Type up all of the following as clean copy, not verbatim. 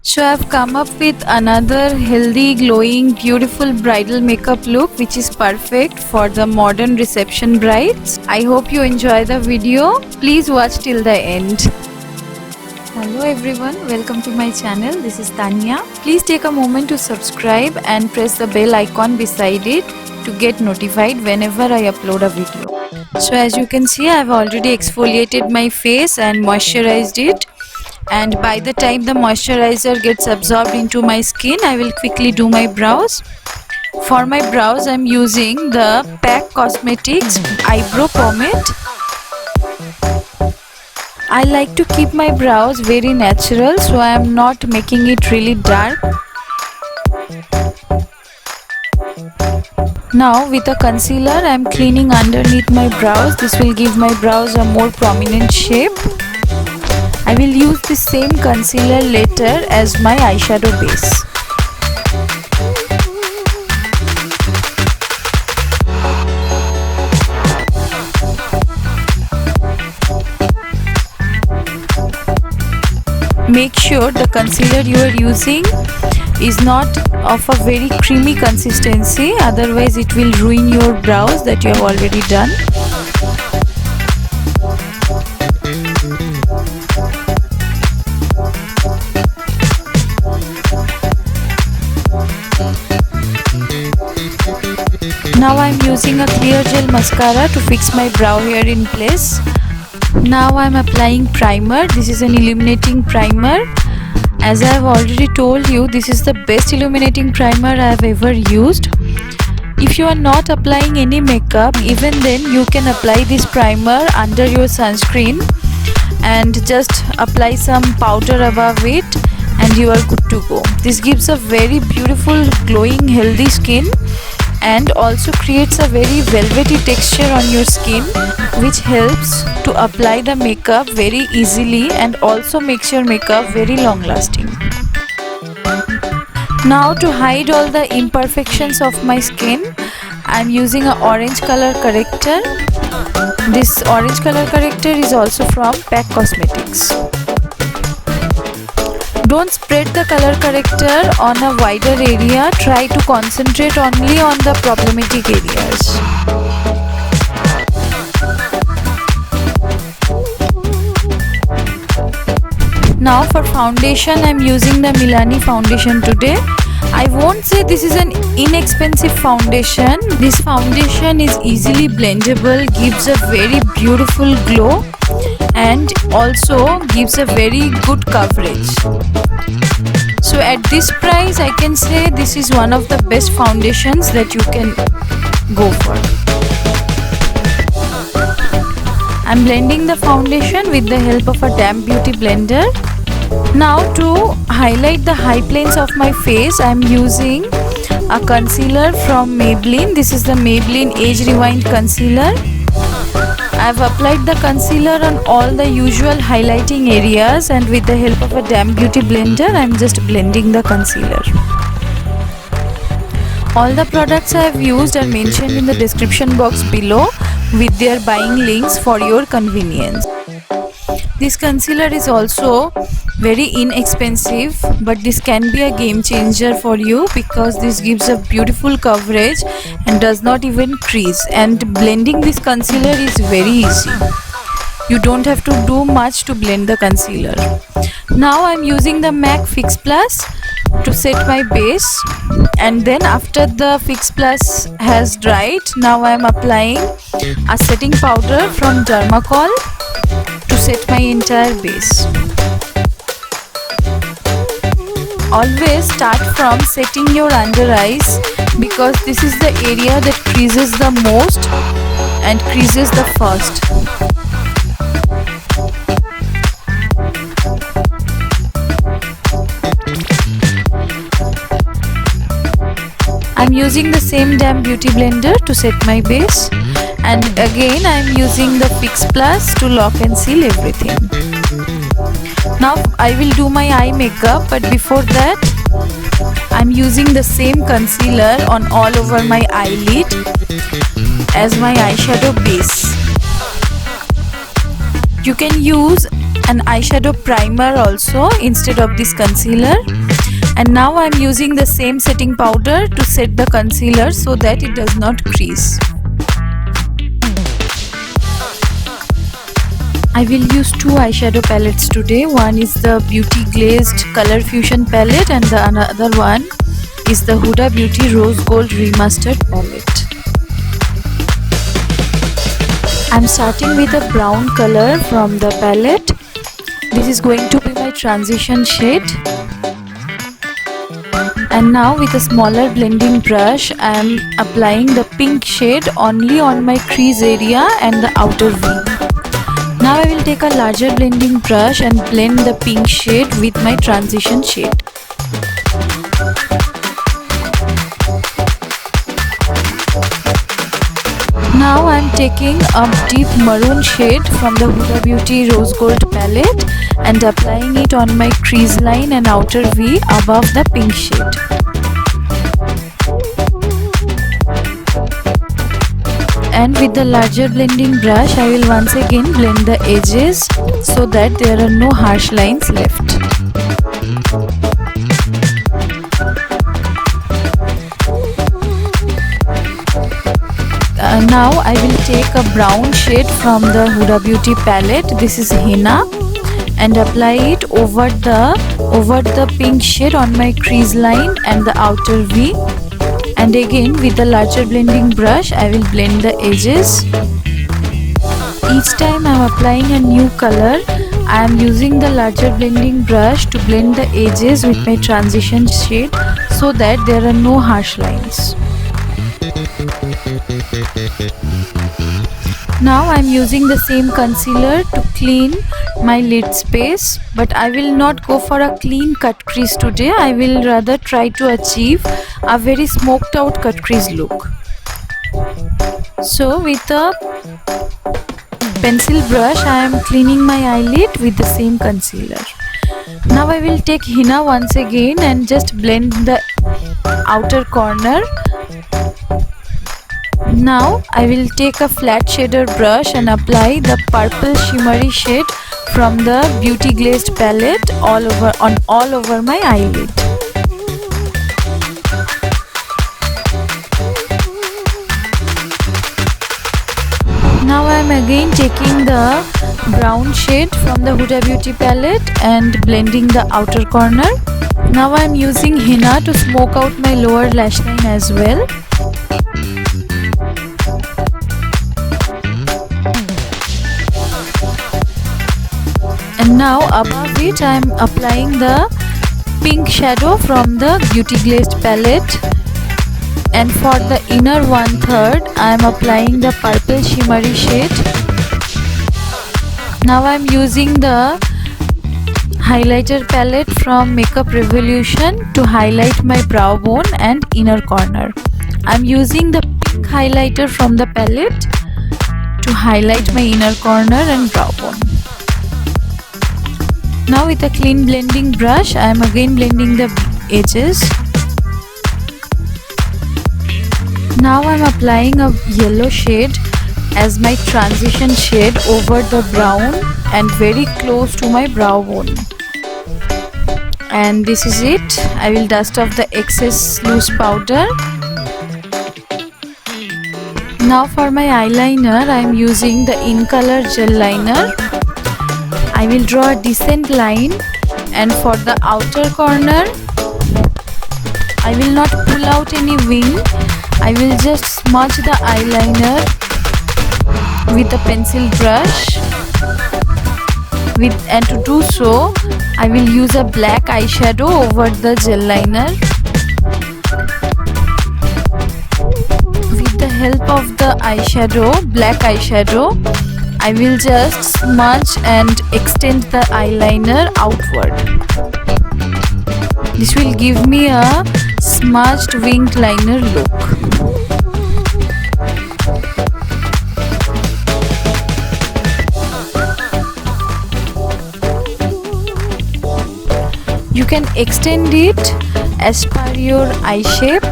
So I've come up with another healthy, glowing, beautiful bridal makeup look which is perfect for the modern reception brides. I hope you enjoy the video. Please watch till the end. Hello everyone, welcome to my channel. This is Tanya. Please take a moment to subscribe and press the bell icon beside it to get notified whenever I upload a video. So as you can see, I've already exfoliated my face and moisturized it. And by the time the moisturizer gets absorbed into my skin, I will quickly do my brows. For my brows, I'm using the PAC Cosmetics eyebrow pomade. I like to keep my brows very natural, so I am not making it really dark. Now with a concealer, I am cleaning underneath my brows. This will give my brows a more prominent shape. I will use the same concealer later as my eyeshadow base. Make sure the concealer you are using is not of a very creamy consistency, otherwise it will ruin your brows that you have already done. Now I am using a clear gel mascara to fix my brow hair in place. Now I am applying primer. This is an illuminating primer. As I have already told you, this is the best illuminating primer I have ever used. If you are not applying any makeup, even then you can apply this primer under your sunscreen and just apply some powder above it and you are good to go. This gives a very beautiful, glowing, healthy skin and also creates a very velvety texture on your skin, which helps to apply the makeup very easily and also makes your makeup very long lasting. Now to hide all the imperfections of my skin, I am using an orange color corrector. This orange color corrector is also from PAC Cosmetics. Don't spread the color corrector on a wider area. Try to concentrate only on the problematic areas. Now for foundation, I am using the Milani foundation today. I won't say this is an inexpensive foundation. This foundation is easily blendable, gives a very beautiful glow and also gives a very good coverage. So at this price, I can say this is one of the best foundations that you can go for. I'm blending the foundation with the help of a damp beauty blender. Now to highlight the high planes of my face, I am using a concealer from Maybelline. This is the Maybelline Age Rewind Concealer. I have applied the concealer on all the usual highlighting areas and with the help of a damp beauty blender, I am just blending the concealer. All the products I have used are mentioned in the description box below with their buying links for your convenience. This concealer is also very inexpensive, but this can be a game changer for you because this gives a beautiful coverage and does not even crease, and blending this concealer is very easy. You don't have to do much to blend the concealer. Now I'm using the MAC Fix Plus to set my base, and then after the Fix Plus has dried, now I'm applying a setting powder from Dermacol to set my entire base. Always start from setting your under eyes because this is the area that creases the most and creases the first. I'm using the same damp beauty blender to set my base, and again I'm using the Fix Plus to lock and seal everything. Now I will do my eye makeup, but before that I'm using the same concealer on all over my eyelid as my eyeshadow base. You can use an eyeshadow primer also instead of this concealer. And now I am using the same setting powder to set the concealer so that it does not crease. I will use two eyeshadow palettes today. One is the Beauty Glazed Color Fusion palette and the another one is the Huda Beauty Rose Gold Remastered palette. I am starting with a brown color from the palette. This is going to be my transition shade. And now with a smaller blending brush, I am applying the pink shade only on my crease area and the outer V. Now I will take a larger blending brush and blend the pink shade with my transition shade. Now I am taking a deep maroon shade from the Huda Beauty Rose Gold palette and applying it on my crease line and outer V above the pink shade. And with the larger blending brush, I will once again blend the edges so that there are no harsh lines left. Now I will take a brown shade from the Huda Beauty palette. This is Henna, and apply it over the pink shade on my crease line and the outer V. And again with the larger blending brush, I will blend the edges. Each time I am applying a new color, I am using the larger blending brush to blend the edges with my transition shade so that there are no harsh lines. Now I am using the same concealer to clean my lid space, but I will not go for a clean cut crease today. I will rather try to achieve a very smoked out cut crease look. So with a pencil brush, I am cleaning my eyelid with the same concealer. Now I will take Henna once again and just blend the outer corner. Now I will take a flat shader brush and apply the purple shimmery shade from the Beauty Glazed palette all over my eyelid. Now I am again taking the brown shade from the Huda Beauty palette and blending the outer corner. Now I am using Henna to smoke out my lower lash line as well. And now above it I am applying the pink shadow from the Beauty Glazed palette, and for the inner 1/3 I am applying the purple shimmery shade. Now I am using the highlighter palette from Makeup Revolution to highlight my brow bone and inner corner. I am using the pink highlighter from the palette to highlight my inner corner and brow bone. Now with a clean blending brush, I am again blending the edges. Now I am applying a yellow shade as my transition shade over the brown and very close to my brow bone. And this is it. I will dust off the excess loose powder. Now for my eyeliner, I am using the In Color gel liner. I will draw a decent line, and for the outer corner I will not pull out any wing. I will just smudge the eyeliner with a pencil brush and to do so I will use a black eyeshadow over the gel liner. With the help of the black eyeshadow, I will just smudge and extend the eyeliner outward. This will give me a smudged winged liner look. You can extend it as per your eye shape.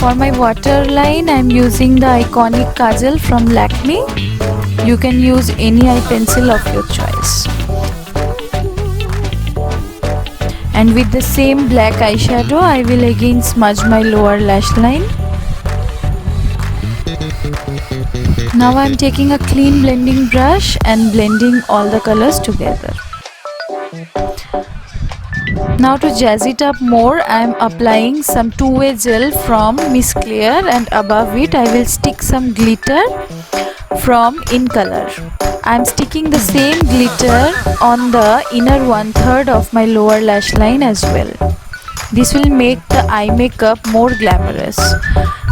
For my waterline, I am using the iconic kajal from Lakme. You can use any eye pencil of your choice. And with the same black eyeshadow, I will again smudge my lower lash line. Now I am taking a clean blending brush and blending all the colors together. Now to jazz it up more, I am applying some two-way gel from Miss Claire, and above it I will stick some glitter from In Color. I am sticking the same glitter on the inner 1/3 of my lower lash line as well. This will make the eye makeup more glamorous.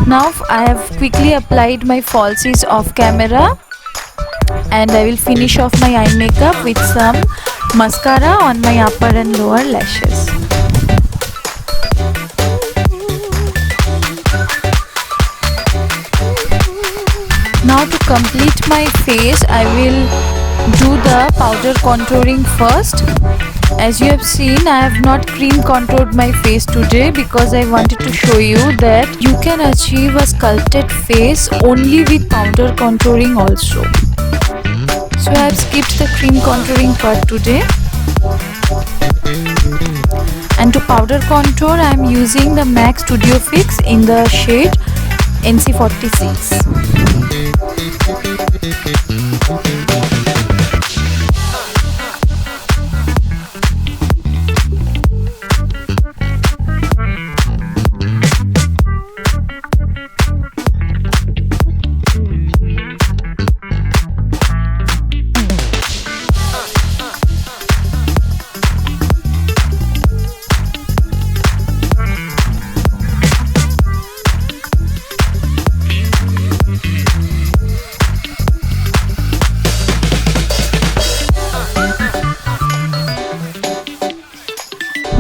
Now I have quickly applied my falsies off camera, and I will finish off my eye makeup with some mascara on my upper and lower lashes. Now to complete my face, I will do the powder contouring first. As you have seen, I have not cream contoured my face today because I wanted to show you that you can achieve a sculpted face only with powder contouring also. So I have skipped the cream contouring part today. And to powder contour, I am using the MAC Studio Fix in the shade NC46.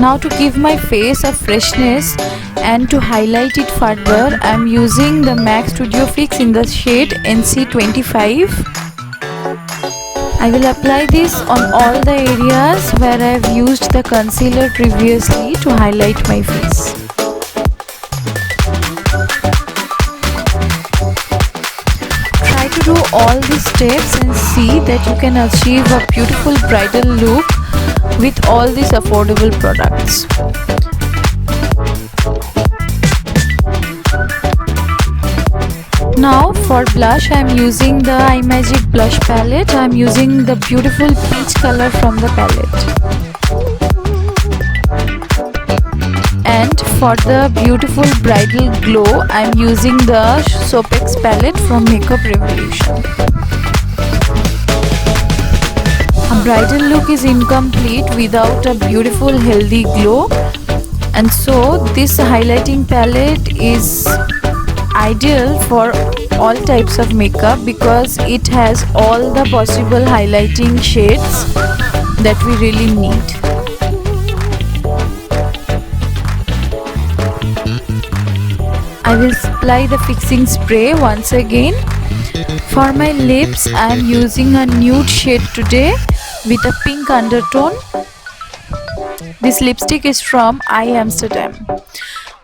Now to give my face a freshness and to highlight it further, I am using the MAC Studio Fix in the shade NC25. I will apply this on all the areas where I have used the concealer previously to highlight my face. Try to do all these steps and see that you can achieve a beautiful bridal look with all these affordable products. Now for blush, I am using the iMagic blush palette. I am using the beautiful peach color from the palette. And for the beautiful bridal glow, I am using the Sopex palette from Makeup Revolution. A bridal look is incomplete without a beautiful healthy glow, and so this highlighting palette is ideal for all types of makeup because it has all the possible highlighting shades that we really need. I will apply the fixing spray once again. For my lips, I am using a nude shade today with a pink undertone. This lipstick is from I Amsterdam.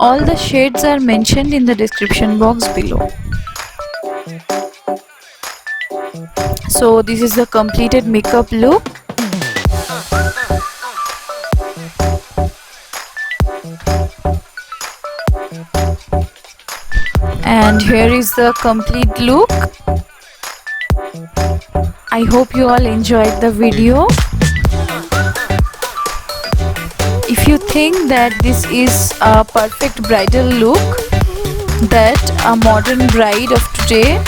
All the shades are mentioned in the description box below. So this is the completed makeup look. And here is the complete look. I hope you all enjoyed the video. If you think that this is a perfect bridal look that a modern bride of today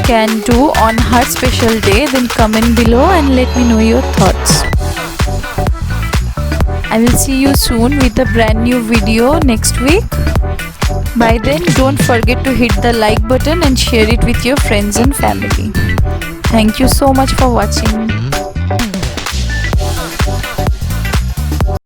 can do on her special day, then comment below and let me know your thoughts. I will see you soon with a brand new video next week. By then, don't forget to hit the like button and share it with your friends and family. Thank you so much for watching.